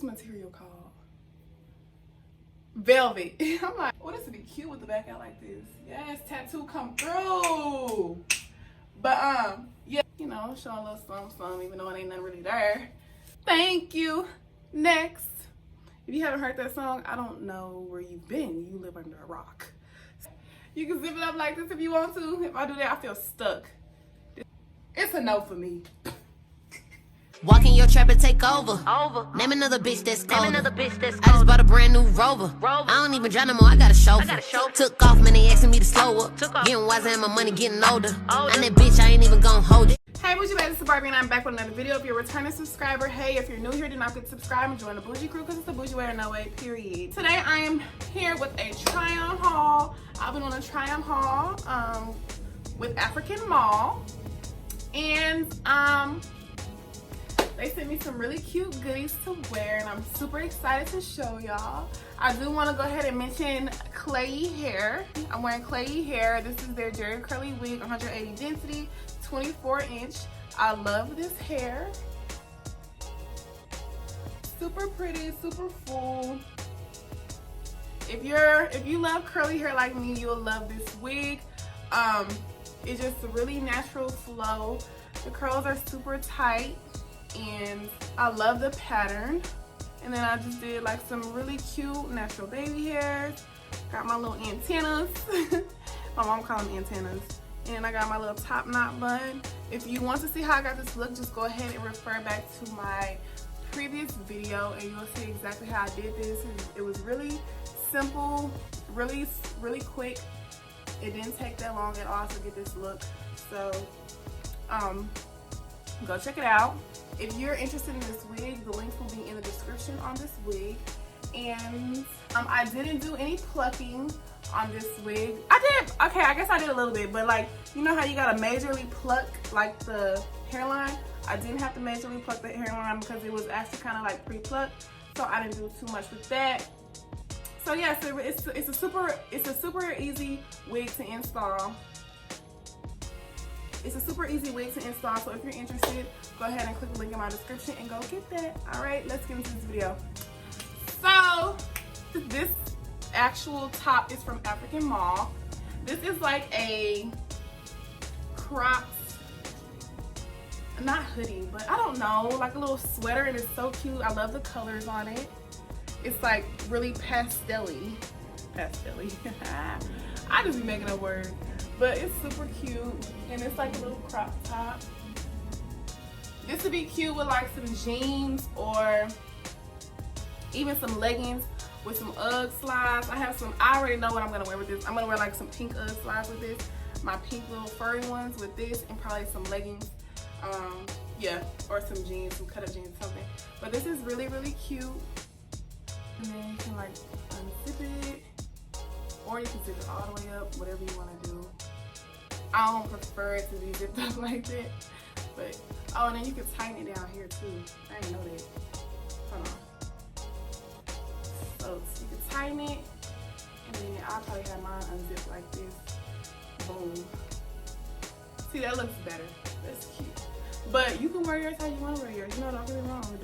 this material called? Velvet. I'm like, oh, this would be cute with the back out like this. Yes, tattoo come through. But yeah, you know, showing a little something, even though it ain't nothing really there. Thank you. Next. If you haven't heard that song, I don't know where you've been. You live under a rock. You can zip it up like this if you want to. If I do that, I feel stuck. It's a no for me. Walk in your trap and take over. Name another bitch that's cold. I just bought a brand new Rover. I don't even drive no more, I got a chauffeur. Took off, man, they asking me to slow up. Getting wiser and my money getting older. I'm that bitch, I ain't even gonna hold it. Hey bougie baby, it's Barbie and I'm back with another video. If you're a returning subscriber, hey, if you're new here, do not forget to subscribe and join the bougie crew because it's the bougie way or no way, period. Today I am here with a try-on haul. I've been on a try-on haul with Africanmall. And they sent me some really cute goodies to wear and I'm super excited to show y'all. I do want to go ahead and mention Klaiyi hair. I'm wearing Klaiyi hair. This is their Jerry Curly wig, 180 density, 24 inch. I love this hair. Super pretty, super full. If you love curly hair like me, you'll love this wig. It's just a really natural flow. The curls are super tight and I love the pattern. And then I just did like some really cute natural baby hairs. Got my little antennas. My mom called them antennas. And I got my little top knot bun. If you want to see how I got this look, just go ahead and refer back to my previous video and you'll see exactly how I did this. It was really simple, really quick. It didn't take that long at all to get this look. So go check it out. If you're interested in this wig, the link will be in the description on this wig. And I didn't do any plucking on this wig. I did, okay, I guess I did a little bit, but like, you know how you gotta majorly pluck like the hairline? I didn't have to majorly pluck the hairline because it was actually kind of like pre-plucked, so I didn't do too much with that. So yeah, so it's a super easy wig to install. It's a super easy wig to install, so if you're interested, go ahead and click the link in my description and go get that. All right, let's get into this video. So this actual top is from Africanmall. This is like a cropped, not hoodie, but I don't know, like a little sweater, and it's so cute. I love the colors on it. It's like really pastel-y. I just be making up words. But it's super cute, and it's like a little crop top. This would be cute with like some jeans or even some leggings with some Ugg slides. I already know what I'm gonna wear with this. I'm gonna wear like some pink Ugg slides with this, my pink little furry ones with this, and probably some leggings. Yeah, or some jeans, some cut up jeans, something. But this is really cute. And then you can like unzip it, or you can zip it all the way up, whatever you want to do. I don't prefer it to be zipped up like that, but oh, and then you can tighten it down here too. I didn't know that. Hold on. So you can tighten it, and then I'll probably have mine unzipped like this. Boom. See, that looks better. That's cute. But you can wear yours how you want to wear yours. You know, don't get me wrong.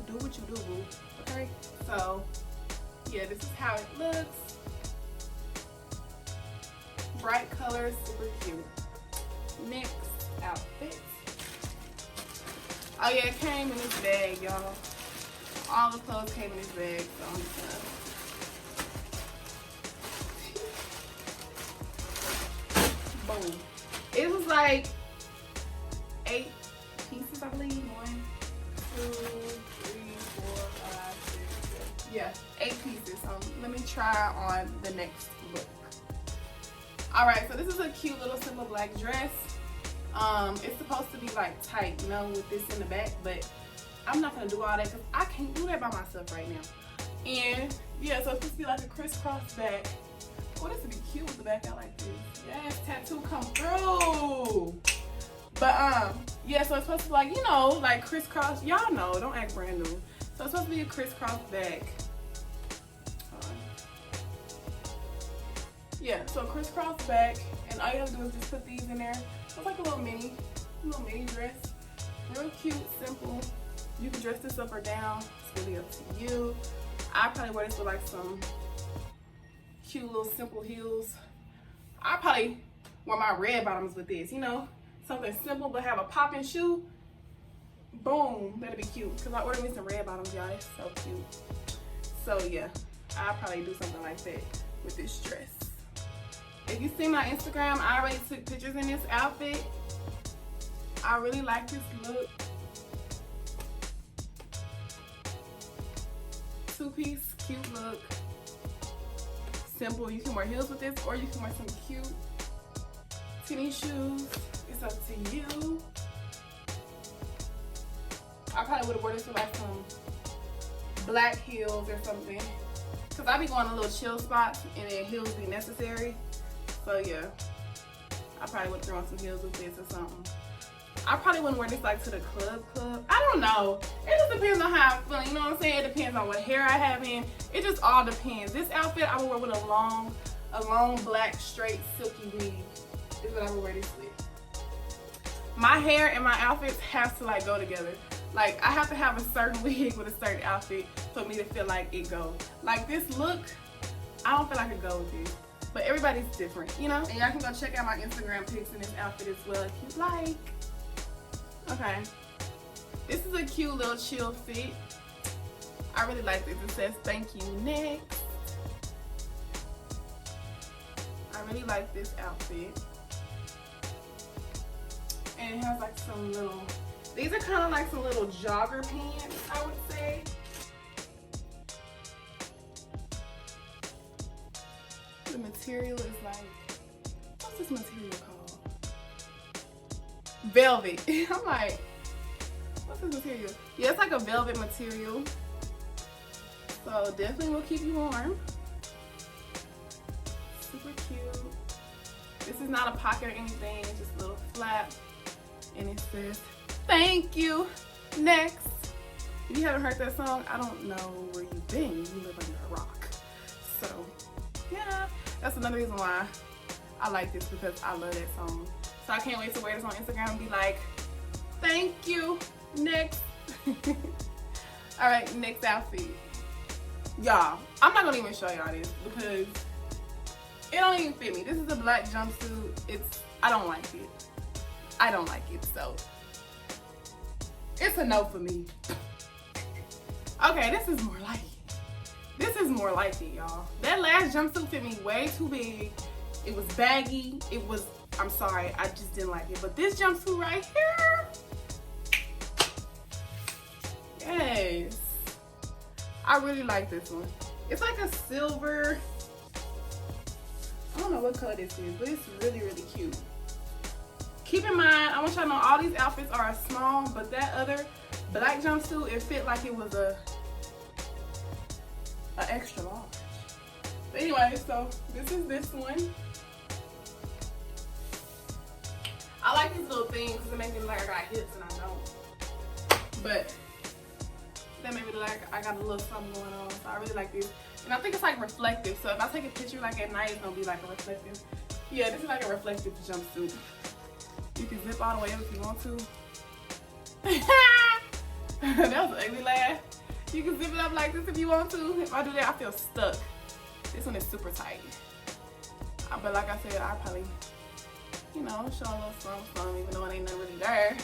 Do what you do, boo. Okay. So yeah, this is how it looks. Bright colors, super cute. Next outfit. Oh yeah, it came in this bag, y'all. All the clothes came in this bag, so I'm just gonna... Boom. It was like 8 pieces, I believe. 1, 2, 3, 4, 5, 6, 7. Yeah, 8 pieces. Let me try on the next look. Alright, so this is a cute little simple black dress. It's supposed to be like tight, you know, with this in the back, but I'm not gonna do all that because I can't do that by myself right now. And yeah, so it's supposed to be like a crisscross back. Oh, this would be cute with the back out like this. Yes, tattoo come through. But yeah, so it's supposed to be like, you know, like crisscross. Y'all know, don't act brand new. So it's supposed to be a crisscross back. Yeah, so crisscross back, and all you have to do is just put these in there. So it's like a little mini dress. Real cute, simple. You can dress this up or down. It's really up to you. I probably wear this with like some cute little simple heels. I probably wear my red bottoms with this, you know, something simple but have a popping shoe. Boom, that'd be cute. Cause I ordered me some red bottoms, y'all. It's so cute. So yeah, I'll probably do something like that with this dress. If you see my Instagram, I already took pictures in this outfit. I really like this look. Two-piece, cute look. Simple. You can wear heels with this, or you can wear some cute tennis shoes. It's up to you. I probably would have worn this with like some black heels or something. Cause I be going to little chill spots and then heels be necessary. So yeah, I probably would throw on some heels with this or something. I probably wouldn't wear this like to the club. I don't know. It just depends on how I'm feeling. You know what I'm saying? It depends on what hair I have in. It just all depends. This outfit I would wear with a long black straight silky weave. Is what I would wear this with. My hair and my outfits have to like go together. Like I have to have a certain wig with a certain outfit for me to feel like it goes. Like this look, I don't feel like it goes with this. But everybody's different, you know? And y'all can go check out my Instagram pics in this outfit as well if you like. Okay. This is a cute little chill fit. I really like this. It says thank you next. I really like this outfit. And it has like some little, these are kind of like some little jogger pants, I would say. The material is like, what's this material called? Velvet. I'm like, what's this material? Yeah, it's like a velvet material. So definitely will keep you warm. Super cute. This is not a pocket or anything, it's just a little flap. And it says, thank you, next. If you haven't heard that song, I don't know where you've been. You live under a rock. So, yeah, that's another reason why I like this, because I love that song. So I can't wait to wear this on Instagram and be like, thank you, next. All right, next outfit. Y'all, I'm not gonna even show y'all this because it don't even fit me. This is a black jumpsuit. I don't like it. I don't like it, so it's a no for me. Okay, this is more like it. This is more like it, y'all. That last jumpsuit fit me way too big. It was baggy. It was, I'm sorry, I just didn't like it. But this jumpsuit right here, yes. I really like this one. It's like a silver, I don't know what color this is, but it's really, really cute. Keep in mind, I want y'all to know all these outfits are small, but that other black jumpsuit, it fit like it was a extra large. But anyway, so this is this one. I like these little things because it makes me look like I got hips and I don't. But that made me look like I got a little something going on. So I really like this. And I think it's like reflective. So if I take a picture like at night, it's gonna be like a reflective. Yeah, this is like a reflective jumpsuit. You can zip all the way up if you want to. That was an ugly laugh. You can zip it up like this if you want to. If I do that, I feel stuck. This one is super tight. But like I said, I probably, you know, show a little something, even though it ain't nothing really there.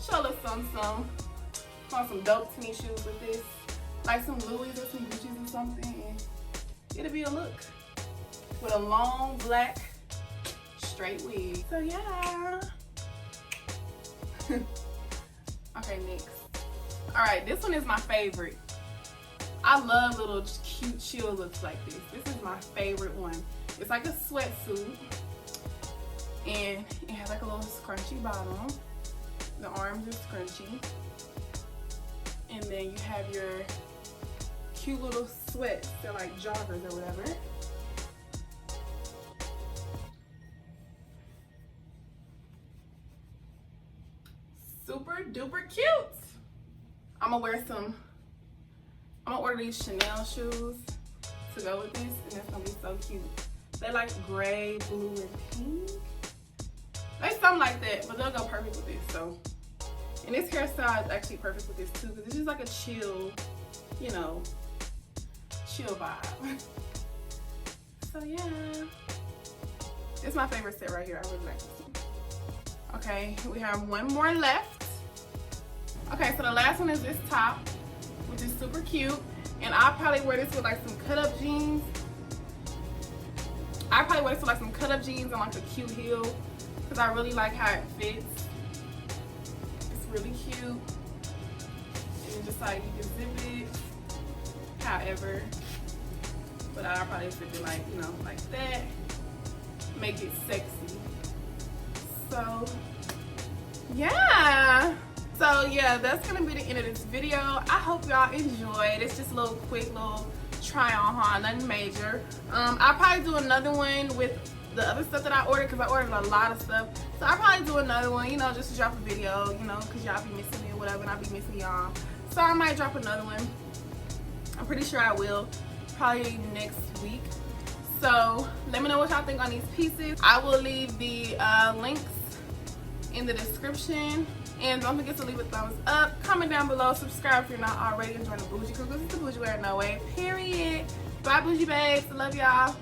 Show a little something. Want some dope tennis shoes with this. Like some Louis or some Gucci's or something. And it'll be a look. With a long black straight wig. So yeah. Okay, next. Alright, this one is my favorite. I love little cute chill looks like this. This is my favorite one. It's like a sweatsuit. And it has like a little scrunchy bottom. The arms are scrunchy. And then you have your cute little sweats. They're like joggers or whatever. Super duper cute. I'm gonna order these Chanel shoes to go with this, and it's gonna be so cute. They like gray, blue, and pink. They something like that, but they'll go perfect with this. So, and this hairstyle is actually perfect with this too, because it's just like a chill, you know, chill vibe. So yeah, it's my favorite set right here. I really like this one. Okay, we have one more left. Okay, so the last one is this top, which is super cute. And I'll probably wear this with like some cut-up jeans. I probably wear this with like some cut-up jeans and like a cute heel, because I really like how it fits. It's really cute. And it's just like you can zip it however. But I'll probably zip it like, you know, like that. Make it sexy. So yeah. So yeah, that's gonna be the end of this video. I hope y'all enjoyed. It's just a little quick little try on haul, nothing major. I'll probably do another one with the other stuff that I ordered, because I ordered a lot of stuff. So I'll probably do another one, you know, just to drop a video, you know, because y'all be missing me or whatever, and I'll be missing y'all. So I might drop another one. I'm pretty sure I will, probably next week. So let me know what y'all think on these pieces. I will leave the links in the description. And don't forget to leave a thumbs up, comment down below, subscribe if you're not already, and join the bougie crew, because it's the bougie wear no way, period. Bye bougie babes, love y'all.